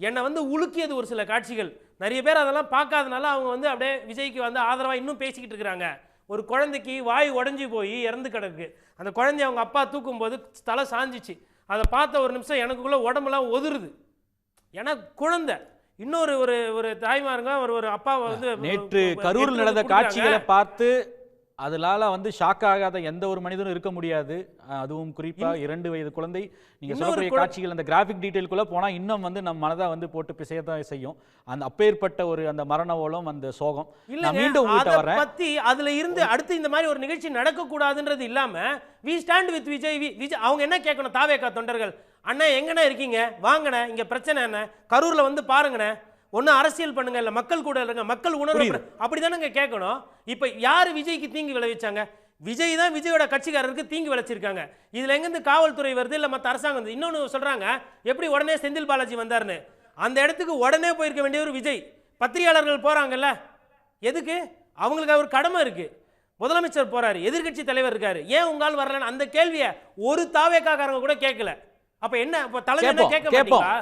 என்னை வந்து உலுக்கியது ஒரு சில காட்சிகள். நிறைய பேர் அதெல்லாம் பார்க்காதனால அவங்க வந்து அப்படியே விஜய்க்கு வந்து ஆதரவாக இன்னும் பேசிக்கிட்டு இருக்கிறாங்க. ஒரு குழந்தைக்கு வாய் உடஞ்சி போய் இறந்து கிடக்கு. அந்த குழந்தைய அவங்க அப்பா தூக்கும்போது தலை சாஞ்சிச்சு. அதை பார்த்த ஒரு நிமிஷம் எனக்குள்ளே உடம்பெல்லாம் ஒதுருது. ஏன்னா குழந்தை இன்னொரு ஒரு ஒரு தாய்மாருங்க ஒரு அப்பாவை வந்து நேற்று கரூரில் நடந்த காட்சிகளை பார்த்து அதனால வந்து ஷாக் ஆகாத எந்த ஒரு மனிதனும் இருக்க முடியாது. அதுவும் குறிப்பா 2 வயது குழந்தை நீங்க சொல்லக்கூடிய காட்சிகள் அந்த கிராஃபிக் டீடைல்குள்ள போனா இன்னும் வந்து நம்ம மனதை வந்து போட்டு பிசையதான் செய்யும். அந்த அப்பேற்பட்ட ஒரு அந்த மரண ஓலம் அந்த சோகம். நான் மீண்டும் உங்ககிட்ட வரேன். பத்தி அதுல இருந்து அடுத்து இந்த மாதிரி ஒரு நிகழ்ச்சி நடக்க கூடாதுன்றது இல்லாம வி ஸ்டாண்ட் வித் விஜய். அவங்க என்ன கேட்கணும்? தாவேகா தொண்டர்கள், அண்ணா எங்கண்ணா இருக்கீங்க, வாங்கண்ணே, இங்க பிரச்சனை என்ன, கரூர்ல வந்து பாருங்கண்ணே, ஒன்னும் அரசியல் பண்ணுங்க, இல்ல மக்கள் கூட இருங்க, மக்கள் உணர்வு அப்படிதானங்க கேட்கணும். இப்ப யாரு விஜய்க்கு தீங்கு விளைவிச்சாங்க? விஜய் தான் விஜயோட கட்சிக்காரருக்கு தீங்கு விளைச்சிருக்காங்க. இதுல எங்கிருந்து காவல்துறை வருது, இல்ல மத்த அரசாங்கம் வருது? இன்னொன்னு சொல்றாங்க, எப்படி உடனே செந்தில் பாலாஜி வந்தாருன்னு. அந்த இடத்துக்கு உடனே போயிருக்க வேண்டிய ஒரு விஜய். பத்திரிகையாளர்கள் போறாங்கல்ல, எதுக்கு? அவங்களுக்கு ஒரு கடமை இருக்கு. முதலமைச்சர் போறாரு, எதிர்கட்சி தலைவர் இருக்காரு, ஏன் உங்களால் வரலன்னு அந்த கேள்வியை ஒரு தாவேக்காரங்க கூட கேட்கல. அப்ப என்ன தலைவர் கேட்க மாட்டீங்களா?